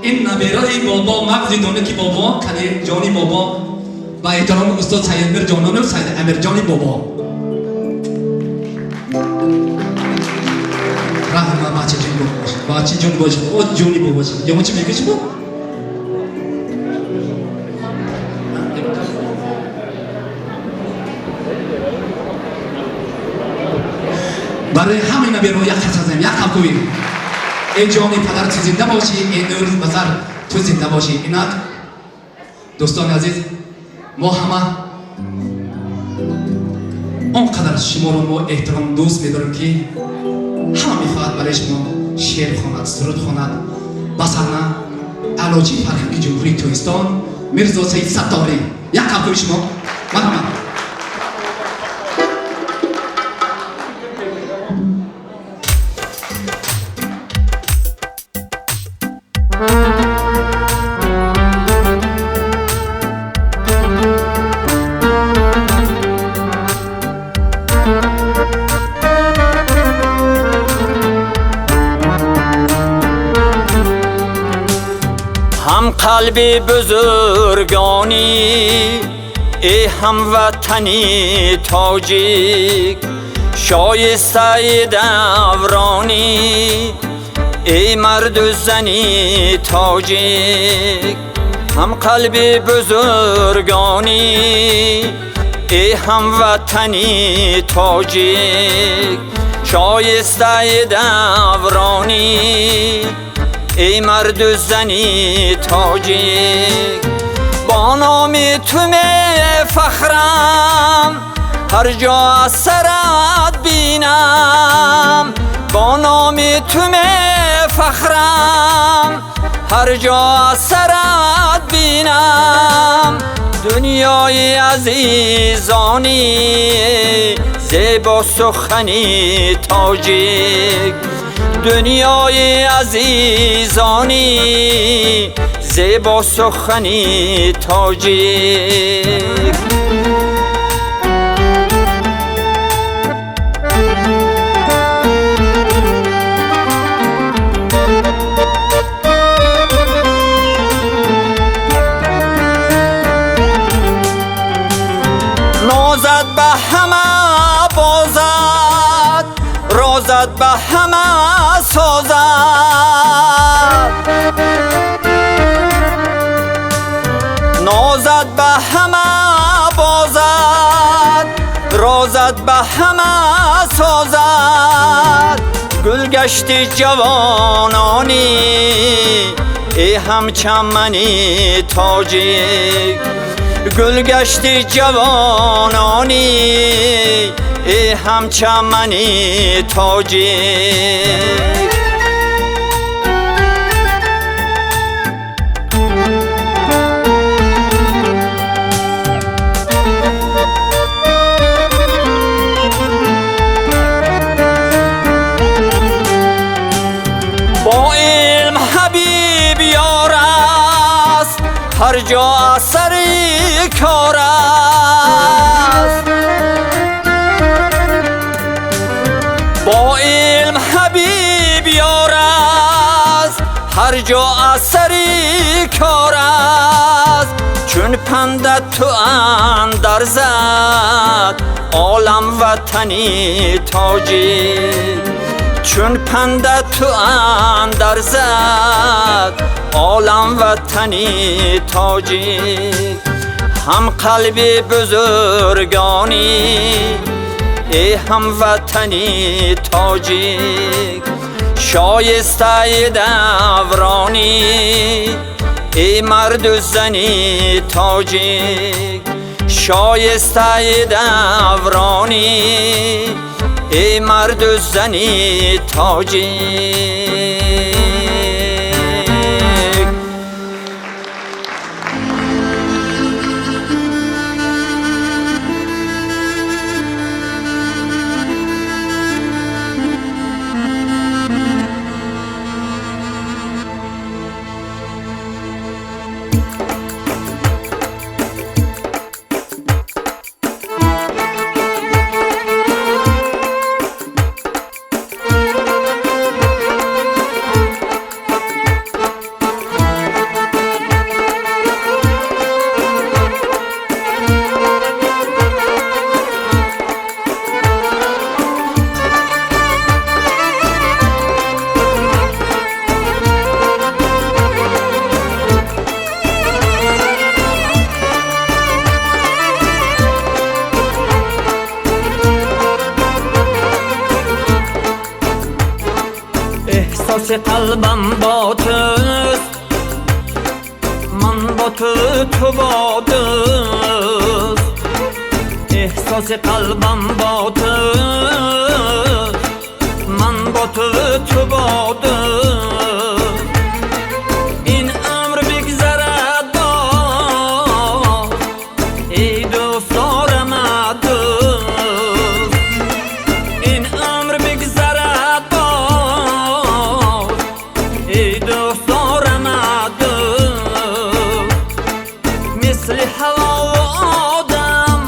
این نبیرای بابا مغزی دونه که بابا کنه جانی بابا با احترام استاد سید میر جانان و سید امیر جانی بابا رحمه بچه جون باشه بچه جون باشه او جونی بابا باشه یا چی میگه شما برای همین نبیرو یک خسازم یک خلقوی ای جانی پدر تو زنده باشی ای نور بزر تو زنده باشی اینک دوستان عزیز ما همه آنقدر شما رو ما احترام دوست می‌داریم که همه میخواهد برای شما شعر خواند سرود خواند مثلا علاجی فرهنگی جمهوری تویستان میرزا سید ستاری یک قلقوی شما مرحبا هم قلبی بزرگانی ای هموطنی تاجیک شایسته دورانی ای مرد و زنی تاجیک هم قلبی بزرگانی ای هموطنی تاجیک شایسته دورانی ای مرد و زنی تاجیک با نام تو فخرم هر جا از سرت بینم با نام تو فخرم هر جا از سرت بینم دنیای عزیزانی زیبا سخنی تاجیک دنیای عزیزانی زیبا سخنی تاجیک نازد به همه بازد رازد به همه سازد نازد به همه بازد رازد به همه سازد گل گشتی جوانانی ای هم چمنی تاجیک گل گشتی جوانانی ای هم چمنی تاجیک با علم حبیب یار است هر جا اثری کار است با علم حبیب یار است هر جا اثری کار است چون پندت تو اندرزد عالم وطنی تاجیک چون پندت تو اندرزد عالم وطنی تاجیک هم قلبی بزرگانی ای هم وطنی تاجیک شایسته دورانی ای مرد و زنی تاجیک شایسته دورانی ای مرد و زنی تاجیک احساس قلبم با توست، من با تو با دوست. احساس قلبم با توست، من با تو با دوست. این عمر بگذرد باز، ای دوست دارم دوست. این عمر بگذرد باز، ای دوست دارم دوست. مثل هوا و آدم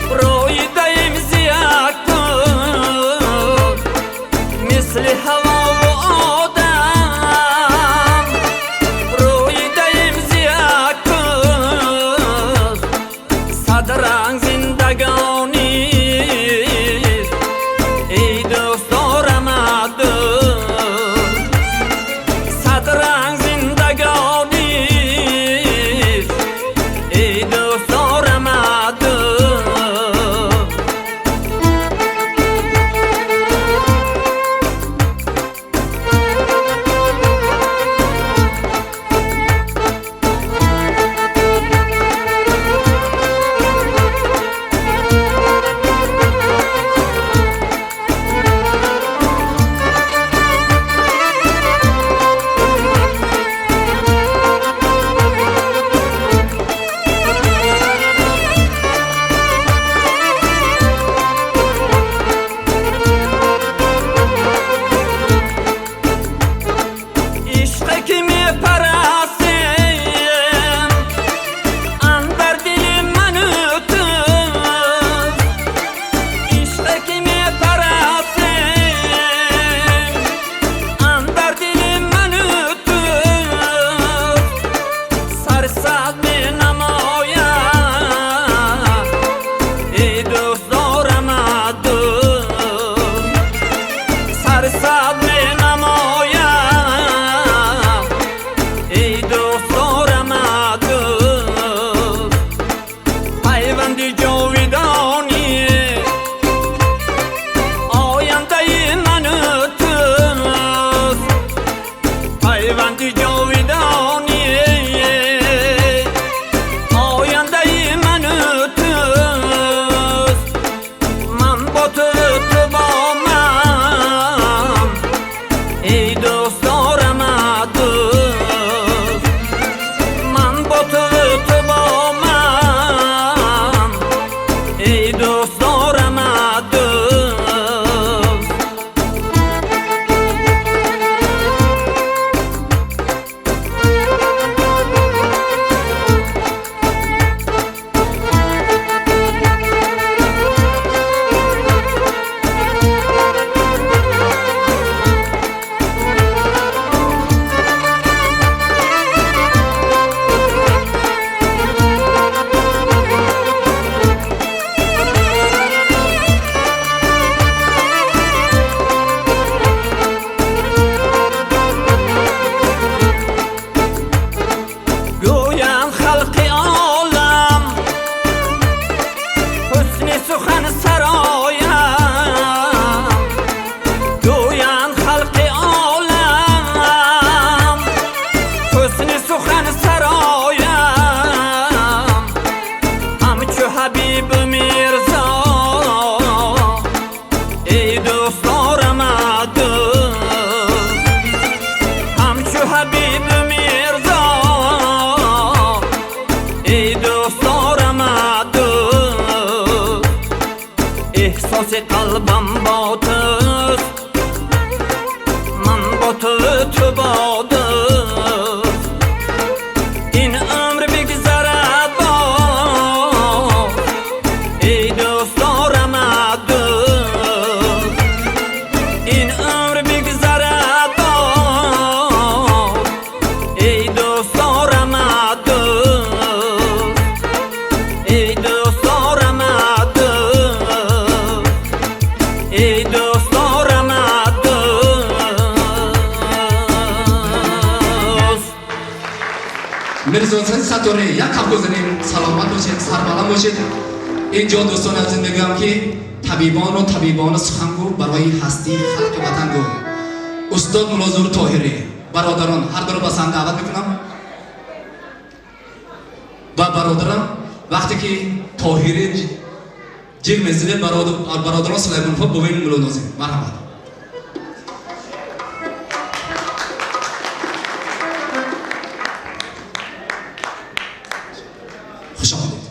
رویدیم زیاد کن، مثل هوا و آدم رویدیم زیاد کن. صد رنگ زندگانی ای دوست دارم دوست. صد رنگ زندگانی ای دوست دارم دوست. احساس قلبم با توست، من با تو با دوست. این عمر بگذرد باز، ای دوست دارم دوست. این عمر بگذرد باز، ای دوست دارم دوست. ای دوست دارم دوست، ای دوست دارم دوست. میرزا حسین ستاره یک کف بزنیم. سلامت باشید، سربلند باشید. اینجا دوستان عزیز میگم که طبیبان و سخنگو برای هستی خلق وطن گو استاد ملازور طاهری برادران هر دو رو به صحنه دعوت میکنم و برادران وقتی که طاهری جیغ میزنه برادران سلیمان فر ببینید ملانازیم مرحبا خوش آمدید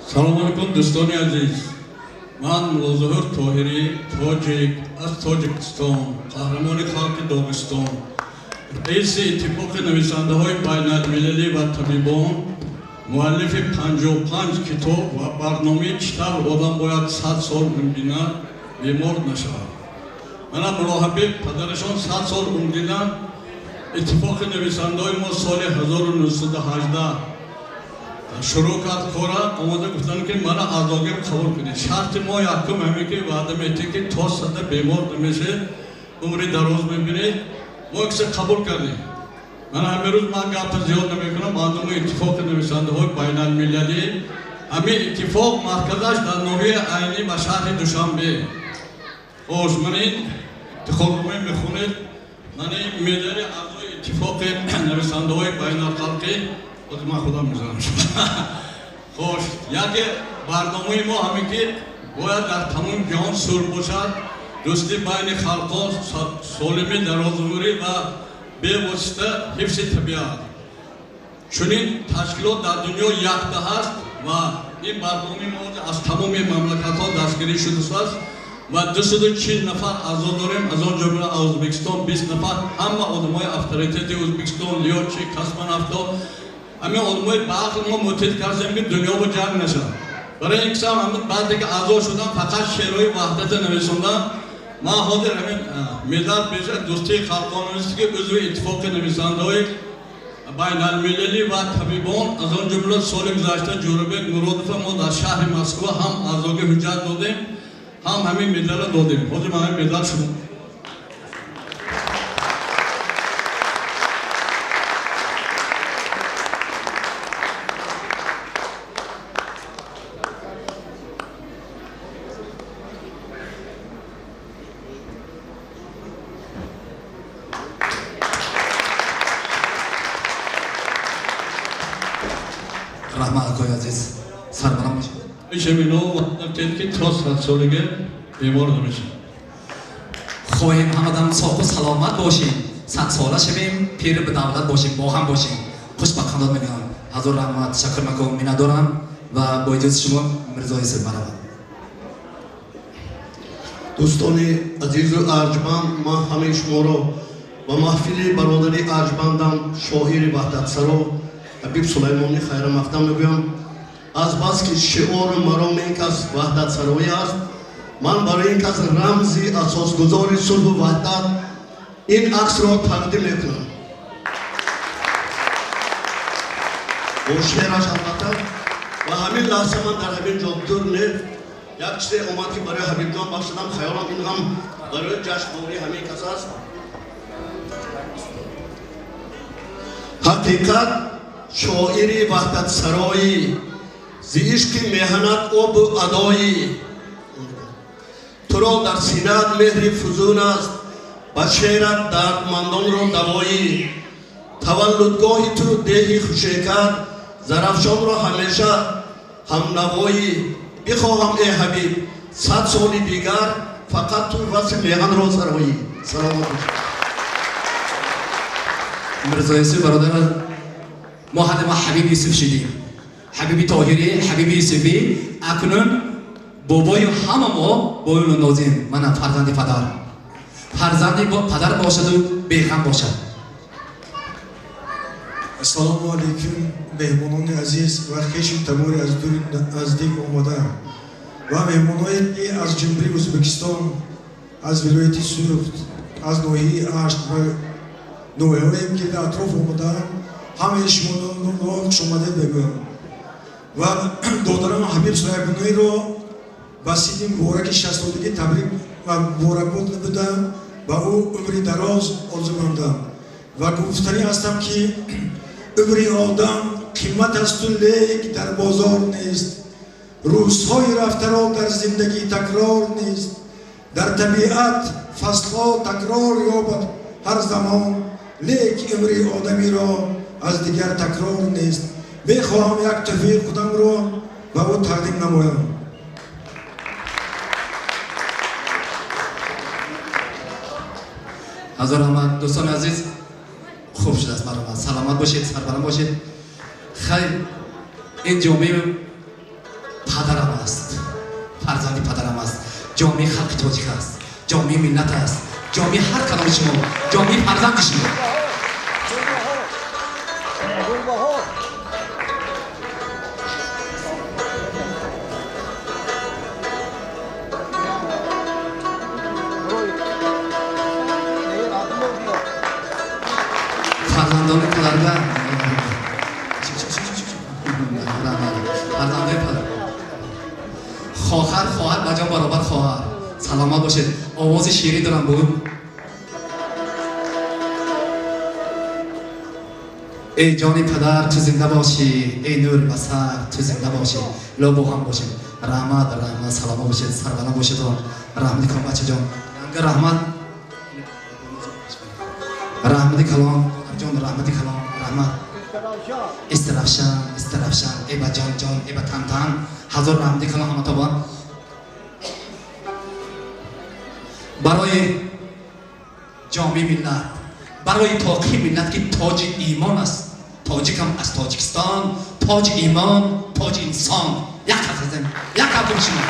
سلام علیکم دوستان عزیز من ملازور طاهری تاجیک از تاجیکستان قهرمان خاک داغستان رئیس اتفاق نویسنده های بین المللی و طبیبان مؤلف 55 کتاب و برنامه چطور آدم باید 100 سال بمیرد بیمار نشود من مراقبه پدرشان 100 سال عمر اتفاق نویسنده های ما سال 1918 شروع کرد کارا آماده گفتن که من اعضاگیر قبول کنید شرط ما یکم همین که وعده میده که تا صده بیمار نمیشه عمری دراز میبینید ما اکسر قبول کردیم من همه روز من گپ زیاد نمیکنم اندام اتفاق نویسنده های بین المللی همین اتفاق مرکزش در ناحیه عینی و شهر دوشنبه خوش من این تخاطبه میخونید من این مدار اعضای اتفاق نویسنده های بین الخلقی من خودم میزنم خوش یکی برنامه ما همین که باید در تمام جهان سر باشد دوستی بین خلقها سالمی درازعمری و به واسطه حفظ طبیعت چنین تشکیلات در دنیا یکتا هست و این برنامه ما از تمام مملکت ها دستگیری شده است و 240 نفر اعضا داریم از آن جمله ازبکستان 20 نفر همه آدمای افطاریت ازبکستان لیاچی کسمان افتا همه آدمای بعض ما متحد کردیم که دنیا با جنگ نشد برای این کسان همه بعد که اعضا شدن فقط شعرهای وحدت نویسندن ما حاضر همین ملت بیشتر دوستی خلقان است که عضو اتفاق نویسنده های بین المللی و طبیبان از آن جمله سال گذشته جوربک مرادف ما در شهر مسکو هم اعضای حجت دادیم هم همین مدال دادیم حاضر ما همین مدال شما رحمت آقای عزیز سربرم باشید میشه مینو وقت که تا 100 سالگی بیمار نمیشه خواهیم همه ساق و سلامت باشیم 100 ساله شویم پیر به دولت باشیم با هم باشیم خوش بخندات میگم حضور رحمت شکر میکنم مینا دارم و با اجازه شما مرزا یوسف مرحبا دوستان عزیز و ارجمند ما همه شما رو با محفل برادری ارجمندم شاعر وحدت سرا حبیب سلیمانی خیر مقدم میگویم از بس که شعار مرام این کس وحدت سروی است من برای این کس رمزی اساسگذار صلح و وحدت این عکس را تقدیم میکنم با شعرش البته و همین لحظه من در همین جا دور نه یک چیز اومد که برای حبیب جان بخشیدم خیالم این هم برای جشنواره همین کس است حقیقت شاعری وحدت سرایی زیش که مهنت آب و ادایی تو را در سینه‌ات مهر فزون است و شعرت دردمندان را دوایی تولدگاه تو دهی خوشیکر زرفشان را همیشه هم نوایی بخواهم ای حبیب 100 سال دیگر فقط تو وصل میهن را سرایی سلام مرزا یوسف برادر ما حد ما حبیب یوسف شدیم حبیبی طاهری حبیبی یوسفی اکنون بابای همه ما بایون نازیم من فرزند پدر فرزندی با پدر باشد و بیغم باشد السلام علیکم مهمانان عزیز و خیش تموری از دور نزدیک آمدم و مهمانانی که از جمهوری ازبکستان از ولایت سوخت از ناحیه اشت و نوعهایی که در اطراف آمدم همه شما را خوش آمده بگویم و دادرم حبیب سلیمانی را بسید مبارک 60 سالگی تبریک و مبارکباد نمودم و او عمری دراز آرزو ماندم و گفتنی هستم که عمری آدم قیمت است و لیک در بازار نیست روزهای رفترا در زندگی تکرار نیست. در طبیعت فصلها تکرار یابد هر زمان، لیک امری آدمی را از دیگر تکرار نیست. میخواهم یک توفیق خودم را به او تقدیم نمایم. حضور رحمت. دوستان عزیز خوب شد از مرحمت. سلامت باشید، سربلند باشید. خیر، این جامعه پدرم است، فرزند پدرم است، جامعه خلق تاجیک است، جامعه ملت است، جامعه هر کدام شما، جامعه فرزند شما. فرزندان پدرم، فرزندان پدر، خواهر بجا برابر خواهر. سلامت باشید. آواز شیری دارم بود. ای جان پدر تو زنده باشی، ای نور بصر تو زنده باشی. لو با هم باشید. رحمت سلامت باشید، سربلند باشید. رحمت کلام بچه جان، رحمت کلام جان، رحمت کلام، رحمت استرافشان ای با جان ای با تن حضور رحمت کلام همه تا برای جامعه ملت، برای تاقی ملت که تاج ایمان است. تاجیک هم از تاجیکستان، تاج ایمان، تاج انسان. یک حرف شما